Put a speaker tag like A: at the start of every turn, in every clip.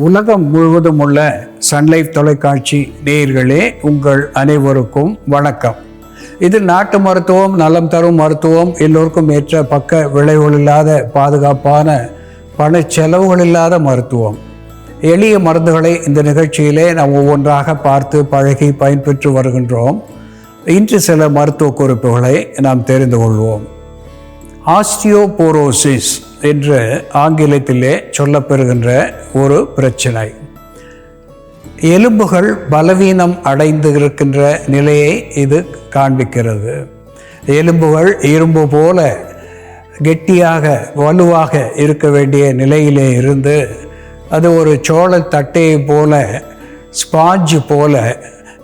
A: உலகம் முழுவதும் உள்ள சன்லைஃப் தொலைக்காட்சி நேயர்களே, உங்கள் அனைவருக்கும் வணக்கம். இது நாட்டு மருத்துவம், நலம் தரும் மருத்துவம், எல்லோருக்கும் ஏற்ற பக்க விளைவுகள் இல்லாத பாதுகாப்பான பண செலவுகள் இல்லாத மருத்துவம். எளிய மருந்துகளை இந்த நிகழ்ச்சியிலே நாம் ஒவ்வொன்றாக பார்த்து பழகி பயன்பெற்று வருகின்றோம். இன்று சில மருத்துவ குறிப்புகளை நாம் தெரிந்து கொள்வோம். ஆஸ்டியோபோரோசிஸ் என்று ஆங்கிலத்திலே சொல்லப்பெறுகின்ற ஒரு பிரச்சனை. எலும்புகள் பலவீனம் அடைந்து இருக்கின்ற நிலையை இது காண்பிக்கிறது. எலும்புகள் இரும்பு போல கெட்டியாக வலுவாக இருக்க வேண்டிய நிலையிலே இருந்து அது ஒரு சோள தட்டையை போல, ஸ்பாஞ்சு போல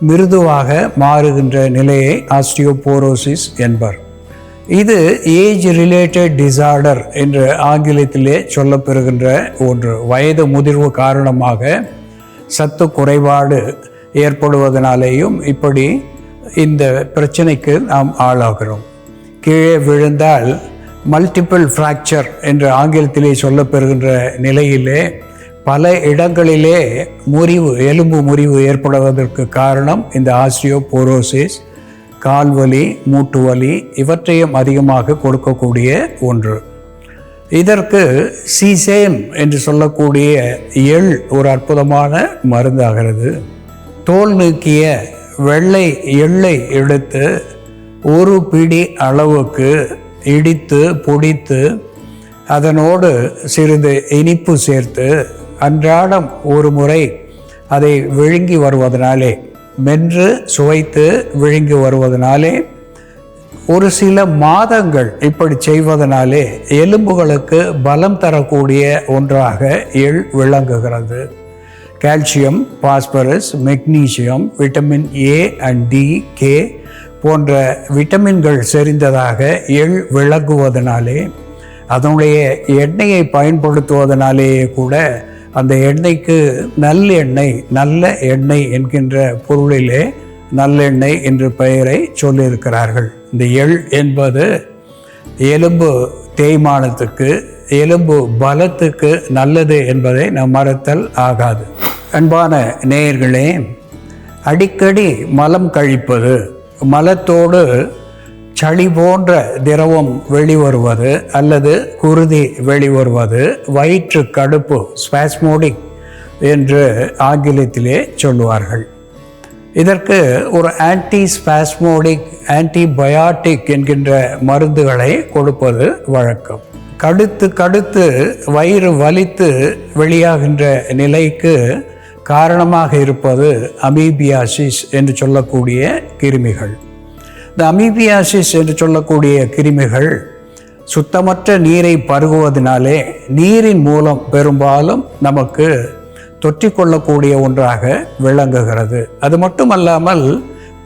A: மிருதுவாக மாறுகின்ற நிலையை ஆஸ்டியோபோரோசிஸ் என்பர். இது ஏஜ் ரிலேட்டட் டிசார்டர் என்று ஆங்கிலத்திலே சொல்லப்பெறுகின்ற ஒன்று. வயது முதிர்வு காரணமாக சத்து குறைபாடு ஏற்படுவதனாலேயும் இப்படி இந்த பிரச்சனைக்கு நாம் ஆளாகிறோம். கீழே விழுந்தால் மல்டிபிள் ஃப்ராக்சர் என்று ஆங்கிலத்திலே சொல்லப்பெறுகின்ற நிலையிலே பல இடங்களிலே முறிவு, எலும்பு முறிவு ஏற்படுவதற்கு காரணம் இந்த ஆஸ்டியோபோரோசிஸ். கால்வலி, மூட்டு வலி இவற்றையும் அதிகமாக கொடுக்கக்கூடிய ஒன்று. இதற்கு சீசேம் என்று சொல்லக்கூடிய எள் ஒரு அற்புதமான மருந்தாகிறது. தோல் நீக்கிய வெள்ளை எள்ளை எடுத்து ஒரு பிடி அளவுக்கு இடித்து பொடித்து அதனோடு சிறிது இனிப்பு சேர்த்து அன்றாடம் ஒரு முறை அதை விழுங்கி வருவதனாலே, மென்று சுவைத்து விழுங்கி வருவதனாலே, ஒரு சில மாதங்கள் இப்படி செய்வதனாலே எலும்புகளுக்கு பலம் தரக்கூடிய ஒன்றாக எள் விளங்குகிறது. Calcium, phosphorus, magnesium, vitamin A and D, K போன்ற விட்டமின்கள் செறிந்ததாக எள் விளங்குவதனாலே, அதனுடைய எண்ணெயை பயன்படுத்துவதனாலேயே கூட அந்த எண்ணெய்க்கு நல்லெண்ணெய், நல்ல எண்ணெய் என்கின்ற பொருளிலே நல்லெண்ணெய் என்ற பெயரை சொல்லியிருக்கிறார்கள். இந்த எள் என்பது எலும்பு தேய்மானத்துக்கு, எலும்பு பலத்துக்கு நல்லது என்பதை நாம் மறத்தல் ஆகாது. அன்பான நேயர்களே, அடிக்கடி மலம் கழிப்பது, மலத்தோடு சளி போன்ற திரவம் வெளிவருவது அல்லது குருதி வெளிவருவது, வயிற்று கடுப்பு, ஸ்பாஸ்மோடிக் என்று ஆங்கிலத்திலே சொல்லுவார்கள். இதற்கு ஒரு ஆன்டி ஸ்பாஸ்மோடிக், ஆன்டிபயாட்டிக் என்கின்ற மருந்துகளை கொடுப்பது வழக்கம். கடுத்து வயிறு வலித்து வெளியாகின்ற நிலைக்கு காரணமாக இருப்பது அமீபியாசிஸ் என்று சொல்லக்கூடிய கிருமிகள். இந்த அமீபியாசிஸ் என்று சொல்லக்கூடிய கிருமிகள் சுத்தமற்ற நீரை பருகுவதனாலே நீரின் மூலம் பெரும்பாலும் நமக்கு தொற்றிக்கொள்ளக்கூடிய ஒன்றாக விளங்குகிறது. அது மட்டுமல்லாமல்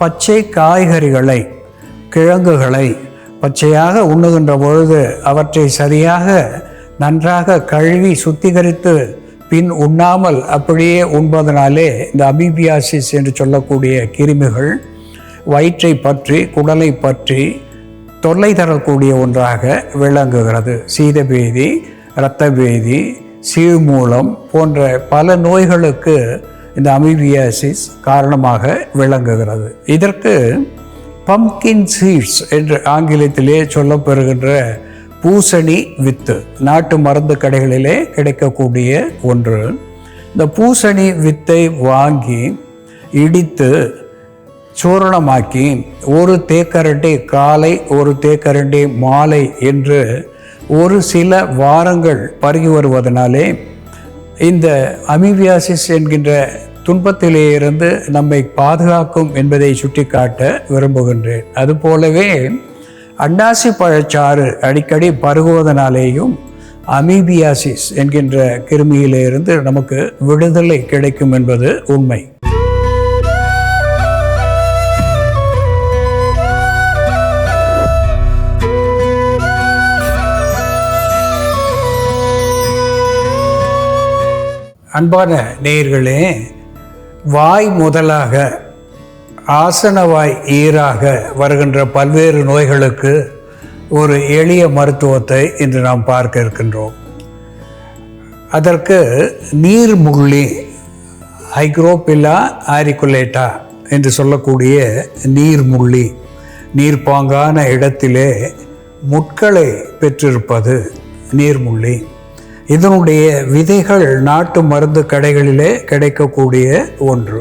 A: பச்சை காய்கறிகளை, கிழங்குகளை பச்சையாக உண்ணுகின்ற பொழுது அவற்றை சரியாக நன்றாக கழுவி சுத்திகரித்து பின் உண்ணாமல் அப்படியே உண்பதனாலே இந்த அமீபியாசிஸ் என்று சொல்லக்கூடிய கிருமிகள் வயிற்றை பற்றி, குடலை பற்றி தொல்லை தரக்கூடிய ஒன்றாக விளங்குகிறது. சீதபேதி, இரத்தபேதி, சீழ்மூலம் போன்ற பல நோய்களுக்கு இந்த அமீபியாசிஸ் காரணமாக விளங்குகிறது. இதற்கு பம்கின் சீட்ஸ் என்று ஆங்கிலத்திலே சொல்லப்பெறுகின்ற பூசணி வித்து, நாட்டு மருந்து கடைகளிலே கிடைக்கக்கூடிய ஒன்று. இந்த பூசணி வித்தை வாங்கி இடித்து சூரணமாக்கி ஒரு தேக்கரண்டி காலை, ஒரு தேக்கரண்டி மாலை என்று ஒரு சில வாரங்கள் பருகி வருவதனாலே இந்த அமீபியாசிஸ் என்கின்ற துன்பத்திலே இருந்து நம்மை பாதுகாக்கும் என்பதை சுட்டிக்காட்ட விரும்புகின்றேன். அதுபோலவே அன்னாசி பழச்சாறு அடிக்கடி பருகுவதனாலேயும் அமீபியாசிஸ் என்கின்ற கிருமியிலிருந்து நமக்கு விடுதலை கிடைக்கும் என்பது உண்மை. அன்பான நேயர்களே, வாய் முதலாக ஆசனவாய் ஈராக வருகின்ற பல்வேறு நோய்களுக்கு ஒரு எளிய மருத்துவத்தை இன்று நாம் பார்க்க இருக்கின்றோம். அதற்கு நீர்முள்ளி ஹைக்ரோபில்லா ஆரிகுலேட்டா என்று சொல்லக்கூடிய நீர்முள்ளி, நீர்ப்பாங்கான இடத்திலே முட்களை பெற்றிருப்பது நீர்முள்ளி. இதனுடைய விதைகள் நாட்டு மருந்து கடைகளிலே கிடைக்கக்கூடிய ஒன்று.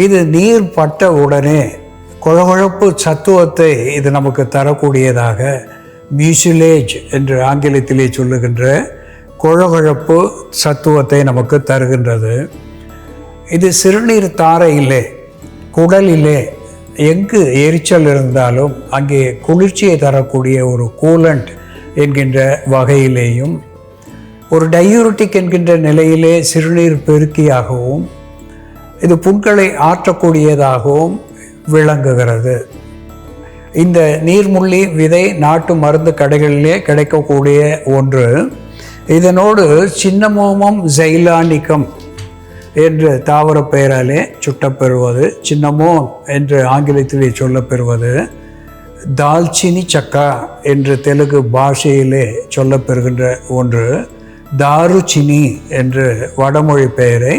A: இது நீர் பட்ட உடனே கொழகொழப்பு சத்துவத்தை இது நமக்கு தரக்கூடியதாக, மியூசிலேஜ் என்று ஆங்கிலத்திலே சொல்லுகின்ற கொழகொழப்பு சத்துவத்தை நமக்கு தருகின்றது. இது சிறுநீர் தாரையிலே, குடலிலே எங்கு எரிச்சல் இருந்தாலும் அங்கே குளிர்ச்சியை தரக்கூடிய ஒரு கூலண்ட் என்கின்ற வகையிலேயும், ஒரு டயூரிட்டிக் என்கின்ற நிலையிலே சிறுநீர் பெருக்கியாகவும், இது புண்களை ஆற்றக்கூடியதாகவும் விளங்குகிறது. இந்த நீர்முள்ளி விதை நாட்டு மருந்து கடைகளிலே கிடைக்கக்கூடிய ஒன்று. இதனோடு சின்னமோமம் ஜைலானிக்கம் என்று தாவர பெயராலே சுட்டப்பெறுவது, சின்னமோன் என்று ஆங்கிலத்திலே சொல்லப்பெறுவது, தால்ச்சினி சக்கா என்று தெலுங்கு பாஷையிலே சொல்லப்பெறுகின்ற ஒன்று, தாருச்சினி என்று வடமொழி பெயரை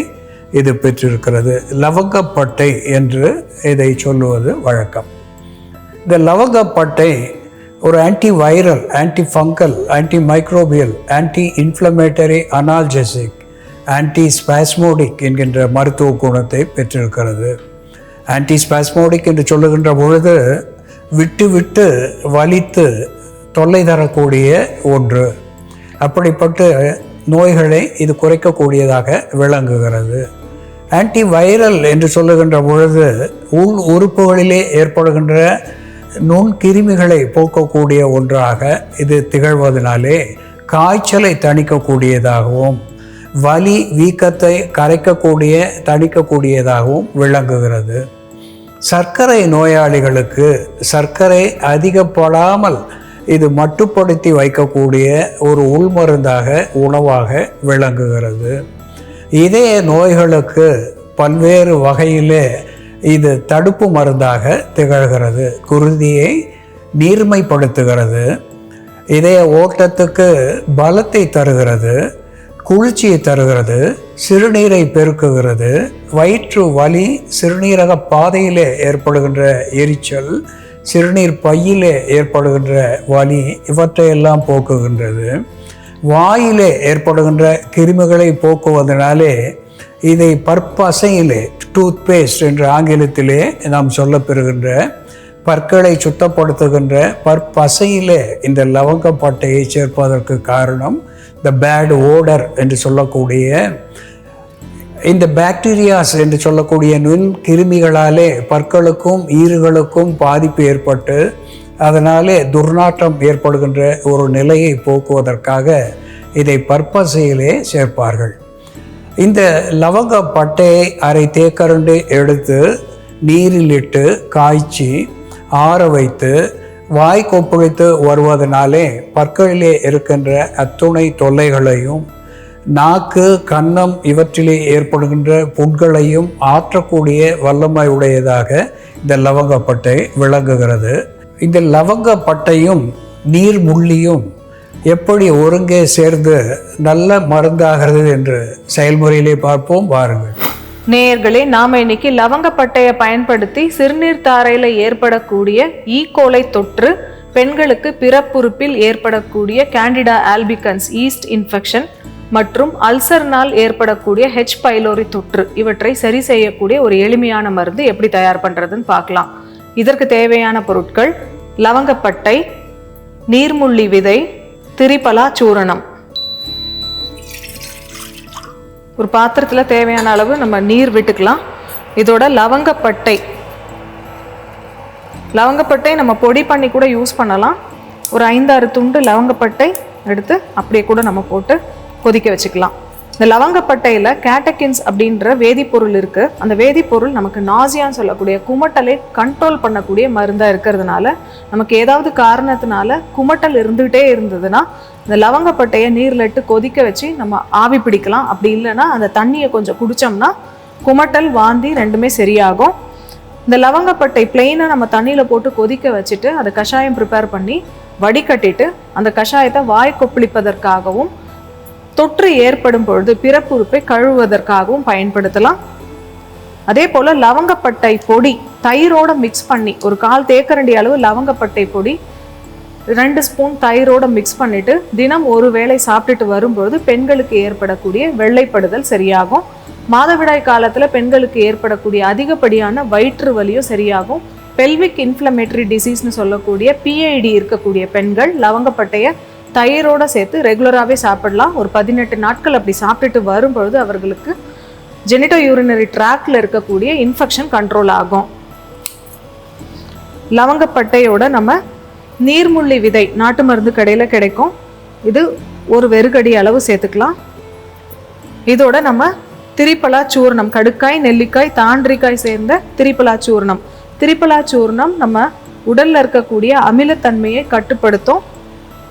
A: இது பெற்றிருக்கிறது. லவங்கப்பட்டை என்று இதை சொல்லுவது வழக்கம். இந்த லவங்கப்பட்டை ஒரு antiviral, anti fungal, anti microbial, anti inflammatory, analgesic, anti spasmodic என்கின்ற மருத்துவ குணத்தை பெற்றிருக்கிறது. ஆன்டி ஸ்பாஸ்மோடிக் என்று சொல்லுகின்ற பொழுது விட்டு விட்டு வலித்து தொல்லை தரக்கூடிய ஒன்று. அப்படிப்பட்ட நோய்களை இது குறைக்கக்கூடியதாக விளங்குகிறது. ஆன்டிவைரல் என்று சொல்லுகின்ற பொழுது உள் உறுப்புகளிலே ஏற்படுகின்ற நுண்கிருமிகளை போக்கக்கூடிய ஒன்றாக இது திகழ்வதனாலே காய்ச்சலை தணிக்கக்கூடியதாகவும், வலி வீக்கத்தை கரைக்கக்கூடிய தணிக்கக்கூடியதாகவும் விளங்குகிறது. சர்க்கரை நோயாளிகளுக்கு சர்க்கரை அதிகப்படாமல் இது மட்டுப்படுத்தி வைக்கக்கூடிய ஒரு உள்மருந்தாக, உணவாக விளங்குகிறது. இதய நோய்களுக்கு பல்வேறு வகையிலே இது தடுப்பு மருந்தாக திகழ்கிறது. குருதியை நீர்மைப்படுத்துகிறது, இதய ஓட்டத்துக்கு பலத்தை தருகிறது, குளிர்ச்சியை தருகிறது, சிறுநீரை பெருக்குகிறது, வயிற்று வலி, சிறுநீரக பாதையிலே ஏற்படுகின்ற எரிச்சல், சிறுநீர் பையிலே ஏற்படுகின்ற வலி இவற்றையெல்லாம் போக்குகின்றது. வாயிலே ஏற்படுகின்ற கிருமிகளை போக்குவதனாலே இதை பற்பசையிலே, டூத் பேஸ்ட் என்ற ஆங்கிலத்திலே நாம் சொல்லப்பெறுகின்ற பற்களை சுத்தப்படுத்துகின்ற பற்பசையிலே இந்த லவங்கப்பட்டையை சேர்ப்பதற்கு காரணம் இந்த பேட் ஓடர் என்று சொல்லக்கூடிய இந்த பாக்டீரியாஸ் என்று சொல்லக்கூடிய நுண் கிருமிகளாலே பற்களுக்கும் ஈறுகளுக்கும் பாதிப்பு ஏற்பட்டு அதனாலே துர்நாற்றம் ஏற்படுகின்ற ஒரு நிலையை போக்குவதற்காக இதை பற்பசையிலே சேர்ப்பார்கள். இந்த லவங்கப்பட்டையை அரை தேக்கரண்டு எடுத்து நீரில் இட்டு காய்ச்சி ஆற வைத்து வாய் கொப்பளித்து வருவதனாலே பற்களிலே இருக்கின்ற அத்துணை தொல்லைகளையும், நாக்கு, கன்னம் இவற்றிலே ஏற்படுகின்ற புண்களையும் ஆற்றக்கூடிய வல்லமை உடையதாக இந்த லவங்கப்பட்டை விளங்குகிறது. இந்த லவங்கப்பட்டையும் நீர்முள்ளியும் எப்படி ஒருங்கே சேர்ந்து நல்ல மருந்தாகிறது என்று செயல்முறையிலே பார்ப்போம், வாருங்கள்.
B: நேயர்களே, நாம இன்னைக்கு லவங்கப்பட்டையை பயன்படுத்தி சிறுநீர் தாரையில ஏற்படக்கூடிய ஈகோலை தொற்று, பெண்களுக்கு பிறப்புறுப்பில் ஏற்படக்கூடிய கேண்டிடா ஆல்பிகன்ஸ் ஈஸ்ட் இன்ஃபெக்ஷன் மற்றும் அல்சர்னால் ஏற்படக்கூடிய ஹெச் பைலோரி தொற்று இவற்றை சரி செய்யக்கூடிய ஒரு எளிமையான மருந்து எப்படி தயார் பண்றதுன்னு பார்க்கலாம். இதற்கு தேவையான பொருட்கள்: லவங்கப்பட்டை, நீர்முள்ளி விதை, திரிபலா சூரணம். ஒரு பாத்திரத்தில் தேவையான அளவு நம்ம நீர் விட்டுக்கலாம். இதோட லவங்கப்பட்டை நம்ம பொடி பண்ணி கூட யூஸ் பண்ணலாம். ஒரு 5-6 துண்டு லவங்கப்பட்டை எடுத்து அப்படியே கூட நம்ம போட்டு கொதிக்க வச்சுக்கலாம். இந்த லவங்கப்பட்டையில் கேட்டகின்ஸ் அப்படின்ற வேதிப்பொருள் இருக்குது. அந்த வேதிப்பொருள் நமக்கு நாசியான்னு சொல்லக்கூடிய குமட்டலை கண்ட்ரோல் பண்ணக்கூடிய மருந்தாக இருக்கிறதுனால, நமக்கு ஏதாவது காரணத்தினால குமட்டல் இருந்துகிட்டே இருந்ததுன்னா இந்த லவங்கப்பட்டையை நீரில் இட்டு கொதிக்க வச்சு நம்ம ஆவி பிடிக்கலாம். அப்படி இல்லைன்னா அந்த தண்ணியை கொஞ்சம் குடித்தோம்னா குமட்டல், வாந்தி ரெண்டுமே சரியாகும். இந்த லவங்கப்பட்டை பிளெயினாக நம்ம தண்ணியில் போட்டு கொதிக்க வச்சுட்டு அதை கஷாயம் ப்ரிப்பேர் பண்ணி வடிகட்டிட்டு அந்த கஷாயத்தை வாய் கொப்பளிப்பதற்காகவும் தொற்று ஏற்படும் பொழுது பிறப்புறுப்பை கழுவுவதற்காகவும் பயன்படுத்தலாம். அதே போல லவங்கப்பட்டை பொடி தயிரோட மிக்ஸ் பண்ணி ஒரு 1/4 தேக்கரண்டி அளவு லவங்கப்பட்டை பொடி 2 ஸ்பூன் தயிரோட மிக்ஸ் பண்ணிட்டு தினம் ஒரு வேளை சாப்பிட்டுட்டு வரும்பொழுது பெண்களுக்கு ஏற்படக்கூடிய வெள்ளைப்படுதல் சரியாகும். மாதவிடாய் காலத்துல பெண்களுக்கு ஏற்படக்கூடிய அதிகப்படியான வயிற்று வலியும் சரியாகும். பெல்விக் இன்ஃப்ளமேட்டரி டிசீஸ்னு சொல்லக்கூடிய PID இருக்கக்கூடிய பெண்கள் லவங்கப்பட்டையை தயிரோட சேர்த்து ரெகுலராகவே சாப்பிடலாம். ஒரு 18 நாட்கள் அப்படி சாப்பிட்டுட்டு வரும்பொழுது அவர்களுக்கு ஜெனிட்டோ யூரினரி ட்ராக்ல இருக்கக்கூடிய இன்ஃபெக்ஷன் கண்ட்ரோல் ஆகும். லவங்கப்பட்டையோட நம்ம நீர்முள்ளி விதை நாட்டு மருந்து கடையில் கிடைக்கும். இது ஒரு வெறுகடி அளவு சேர்த்துக்கலாம். இதோட நம்ம திரிபலா சூர்ணம், கடுக்காய், நெல்லிக்காய், தாண்டிக்காய் சேர்ந்த திரிபலா சூர்ணம். திரிபலா சூர்ணம் நம்ம உடல்ல இருக்கக்கூடிய அமிலத்தன்மையை கட்டுப்படுத்தும்.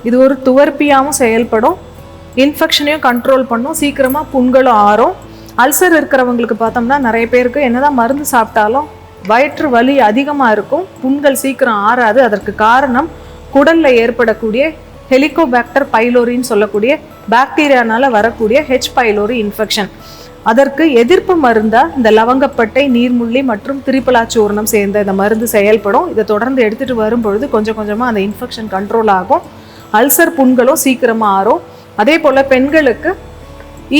B: இது ஒரு துவர்ப்பியாகவும் செயல்படும். இன்ஃபெக்ஷனையும் கண்ட்ரோல் பண்ணும். சீக்கிரமா புண்களும் ஆறும். அல்சர் இருக்கிறவங்களுக்கு பார்த்தோம்னா நிறைய பேருக்கு என்னதான் மருந்து சாப்பிட்டாலும் வயிற்று வலி அதிகமாக இருக்கும். புண்கள் சீக்கிரம் ஆறாது. அதற்கு காரணம் குடல்ல ஏற்படக்கூடிய ஹெலிகோபாக்டர் பைலோரின்னு சொல்லக்கூடிய பாக்டீரியானால வரக்கூடிய H. Pylori infection. அதற்கு எதிர்ப்பு மருந்தா இந்த லவங்கப்பட்டை, நீர்முள்ளி மற்றும் திரிபலா சூர்ணம் சேர்ந்த இந்த மருந்து செயல்படும். இதை தொடர்ந்து எடுத்துட்டு வரும்பொழுது கொஞ்சம் கொஞ்சமா அந்த இன்ஃபெக்ஷன் கண்ட்ரோல் ஆகும். அல்சர் புண்களும் சீக்கிரமா ஆறும். அதே போல பெண்களுக்கு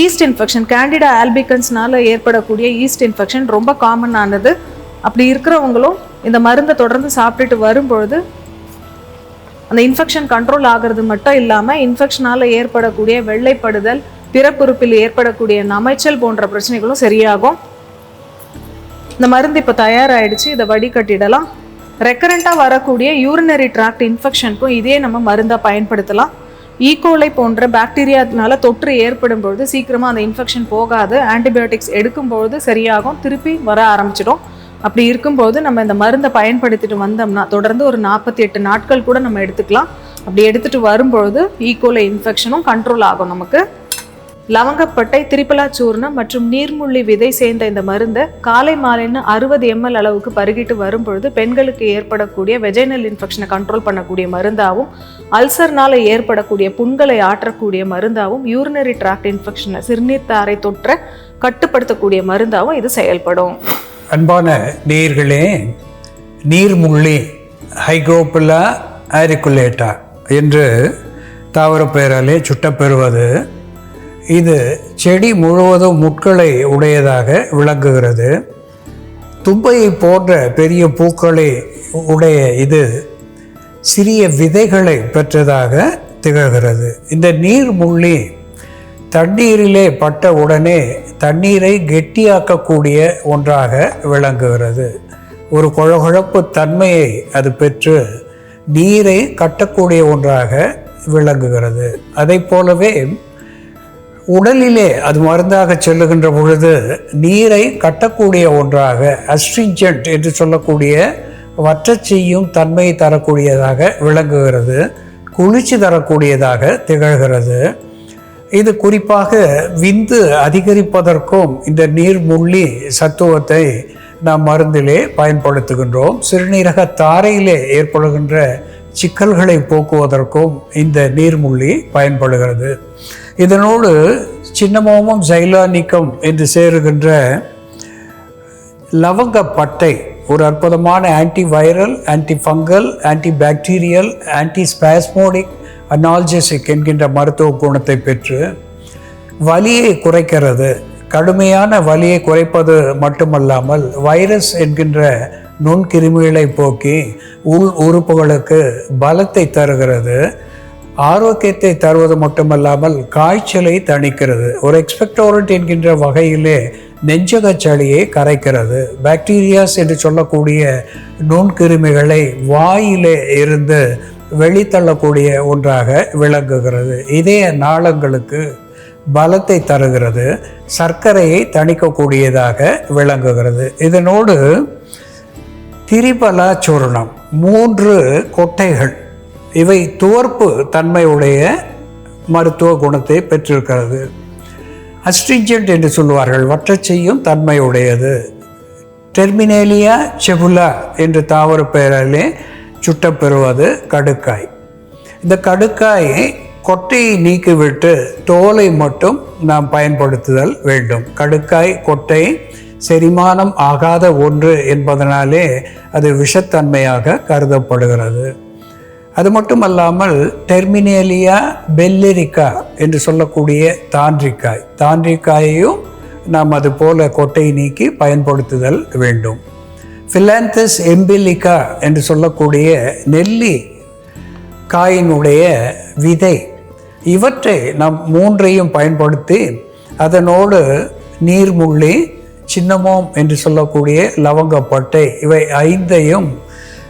B: ஈஸ்ட் இன்ஃபெக்ஷன், கேண்டிடா ஆல்பிகன்ஸ்னால ஏற்படக்கூடிய ஈஸ்ட் இன்ஃபெக்ஷன் ரொம்ப காமன் ஆனது. அப்படி இருக்கிறவங்களும் இந்த மருந்தை தொடர்ந்து சாப்பிட்டுட்டு வரும்பொழுது அந்த இன்ஃபெக்ஷன் கண்ட்ரோல் ஆகிறது மட்டும் இல்லாமல் இன்ஃபெக்ஷனால் ஏற்படக்கூடிய வெள்ளைப்படுதல், பிறப்புறுப்பில் ஏற்படக்கூடிய நமைச்சல் போன்ற பிரச்சனைகளும் சரியாகும். இந்த மருந்து இப்போ தயாராகிடுச்சு. இதை வடிகட்டிடலாம். ரெக்கரண்ட்டாக வரக்கூடிய யூரினரி ட்ராக்ட் இன்ஃபெக்ஷனுக்கும் இதே நம்ம மருந்தாக பயன்படுத்தலாம். ஈகோலை போன்ற பாக்டீரியானால தொற்று ஏற்படும் பொழுது சீக்கிரமாக அந்த இன்ஃபெக்ஷன் போகாது. ஆன்டிபயோட்டிக்ஸ் எடுக்கும்பொழுது சரியாகும், திருப்பி வர ஆரம்பிச்சிடும். அப்படி இருக்கும்போது நம்ம இந்த மருந்தை பயன்படுத்திட்டு வந்தோம்னா தொடர்ந்து ஒரு 48 நாட்கள் கூட நம்ம எடுத்துக்கலாம். அப்படி எடுத்துட்டு வரும்பொழுது ஈகோலை இன்ஃபெக்ஷனும் கண்ட்ரோல் ஆகும். நமக்கு லவங்கப்பட்டை, திரிபலா சூர்ணம் மற்றும் நீர்முள்ளி விதை சேர்ந்த இந்த மருந்தை காலை மாலைன்னு 60 ml அளவுக்கு பருகிட்டு வரும்பொழுது பெண்களுக்கு ஏற்படக்கூடிய வெஜைனல் இன்ஃபெக்ஷனை கண்ட்ரோல் பண்ணக்கூடிய மருந்தாகவும், அல்சர்னால ஏற்படக்கூடிய புண்களை ஆற்றக்கூடிய மருந்தாகவும், யூரினரி ட்ராக்ட் இன்ஃபெக்ஷனை, சிறுநீர் தாரை தொற்றை கட்டுப்படுத்தக்கூடிய மருந்தாகவும் இது செயல்படும்.
A: அன்பான நேயர்களே, நீர்முள்ளி ஹைக்ரோபில்லா ஆரிகுலேட்டா என்று தாவர பெயராலே சுட்டப்பெறுவது. இது செடி முழுவதும் முட்களை உடையதாக விளங்குகிறது. தும்பையை போன்ற பெரிய பூக்களை உடைய இது சிறிய விதைகளை பெற்றதாக திகழ்கிறது. இந்த நீர்முள்ளி தண்ணீரிலே பட்ட உடனே தண்ணீரை கெட்டியாக்கக்கூடிய ஒன்றாக விளங்குகிறது. ஒரு கொழகொழப்பு தன்மையை அது பெற்று நீரை கட்டக்கூடிய ஒன்றாக விளங்குகிறது. அதை போலவே உடலிலே அது மருந்தாக செல்லுகின்ற பொழுது நீரை கட்டக்கூடிய ஒன்றாக, அஸ்ட்ரிஞ்சன்ட் என்று சொல்லக்கூடிய வற்றச் செய்யும் தன்மை தரக்கூடியதாக விளங்குகிறது. குளிர்ச்சி தரக்கூடியதாக திகழ்கிறது. இது குறிப்பாக விந்து அதிகரிப்பதற்கும் இந்த நீர்முள்ளி சத்துவத்தை நாம் மருந்திலே பயன்படுத்துகின்றோம். சிறுநீரக தாரையிலே ஏற்படுகின்ற சிக்கல்களை போக்குவதற்கும் இந்த நீர்முள்ளி பயன்படுகிறது. இதனோடு சின்னமோமம், சைலானிக்கம் என்று சேருகின்ற லவங்கப்பட்டை ஒரு அற்புதமான antiviral, antifungal, antibacterial, antispasmodic, analgesic என்கின்ற மருத்துவ குணத்தை பெற்று வலியை குறைக்கிறது. கடுமையான வலியை குறைப்பது மட்டுமல்லாமல் வைரஸ் என்கின்ற நுண்கிருமிகளை போக்கி உள் உறுப்புகளுக்கு பலத்தை தருகிறது. ஆரோக்கியத்தை தருவது மட்டுமல்லாமல் காய்ச்சலை தணிக்கிறது. ஒரு எக்ஸ்பெக்டோரண்ட் என்கின்ற வகையிலே நெஞ்சக சளியை கரைக்கிறது. பாக்டீரியாஸ் என்று சொல்லக்கூடிய நுண்கிருமிகளை வாயிலே இருந்து வெளித்தள்ளக்கூடிய ஒன்றாக விளங்குகிறது. இதய நாளங்களுக்கு பலத்தை தருகிறது. சர்க்கரையை தணிக்கக்கூடியதாக விளங்குகிறது. இதனோடு திரிபலா சூர்ணம் 3 கொட்டைகள், இவை துவர்ப்பு தன்மையுடைய மருத்துவ குணத்தை பெற்றிருக்கிறது. அஸ்ட்ரிஞ்சன்ட் என்று சொல்லுவார்கள், வற்றச் செய்யும் தன்மையுடையது. டெர்மினேலியா செபுலா என்று தாவர பெயராலே சுட்டப்பெறுவது கடுக்காய். இந்த கடுக்காய் கொட்டையை நீக்கிவிட்டு தோலை மட்டும் நாம் பயன்படுத்துதல் வேண்டும். கடுக்காய், கொட்டை செரிமானம் ஆகாத ஒன்று என்பதனாலே அது விஷத்தன்மையாக கருதப்படுகிறது. அது மட்டுமல்லாமல் டெர்மினேலியா பெல்லரிக்கா என்று சொல்லக்கூடிய தாண்டிக்காயையும் நாம் அது போல கொட்டை நீக்கி பயன்படுத்துதல் வேண்டும். ஃபிலாந்தஸ் எம்பிலிகா என்று சொல்லக்கூடிய நெல்லி காயினுடைய விதை, இவற்றை நாம் மூன்றையும் பயன்படுத்தி அதனோடு நீர்முள்ளி, சின்னமோம் என்று சொல்லக்கூடிய லவங்கப்பட்டை, இவை 5ஐயும்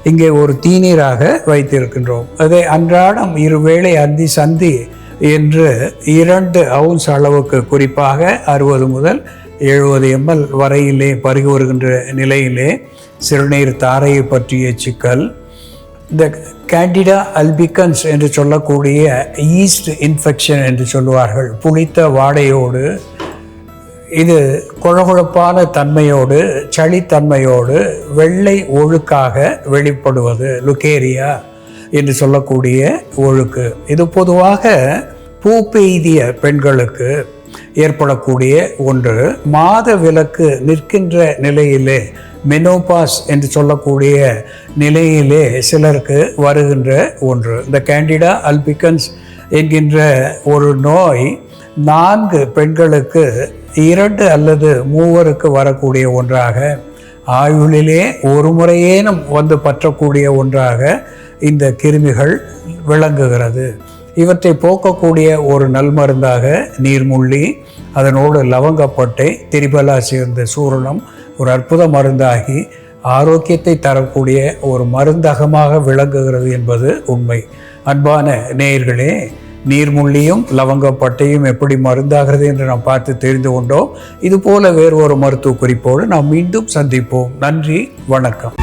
A: இங்கே ஒரு தீநீராக வைத்திருக்கின்றோம். அதை அன்றாடம் 2 வேளை அந்தி சந்தி என்று 2 ounce அளவுக்கு, குறிப்பாக 60 முதல் 70 ml வரையிலே பருகி வருகின்ற நிலையிலே சிறுநீர் தாரையை பற்றிய சிக்கல், இந்த கேண்டிடா அல்பிகன்ஸ் என்று சொல்லக்கூடிய ஈஸ்ட் இன்ஃபெக்ஷன் என்று சொல்லுவார்கள், புளித்த வாடையோடு, இது கொழகொழப்பான தன்மையோடு, சளித்தன்மையோடு, வெள்ளை ஒழுக்காக வெளிப்படுவது லுகேரியா என்று சொல்லக்கூடிய ஒழுக்கு. இது பொதுவாக பூ பெய்திய பெண்களுக்கு ஏற்படக்கூடிய ஒன்று. மாத விலக்கு நிற்கின்ற நிலையிலே, மெனோபாஸ் என்று சொல்லக்கூடிய நிலையிலே சிலருக்கு வருகின்ற ஒன்று. இந்த கேண்டிடா அல்பிகன்ஸ் என்கின்ற ஒரு நோய் 4 பெண்களுக்கு 2 அல்லது 3 வரக்கூடிய ஒன்றாக, ஆயுளிலே ஒரு முறையேனும் வந்து பற்றக்கூடிய ஒன்றாக இந்த கிருமிகள் விளங்குகிறது. இவற்றை போக்கக்கூடிய ஒரு நல்மருந்தாக நீர்முள்ளி, அதனோடு லவங்கப்பட்டை, திரிபலா சேர்ந்த சூரணம் ஒரு அற்புத மருந்தாகி ஆரோக்கியத்தை தரக்கூடிய ஒரு மருந்தகமாக விளங்குகிறது என்பது உண்மை. அன்பான நேயர்களே, நீர்முள்ளியும் லவங்கப்பட்டையும் எப்படி மருந்தாகிறது என்று நாம் பார்த்து தெரிந்து கொண்டோம். இதுபோல வேறு ஒரு மருத்துவ குறிப்போடு நாம் மீண்டும் சந்திப்போம். நன்றி, வணக்கம்.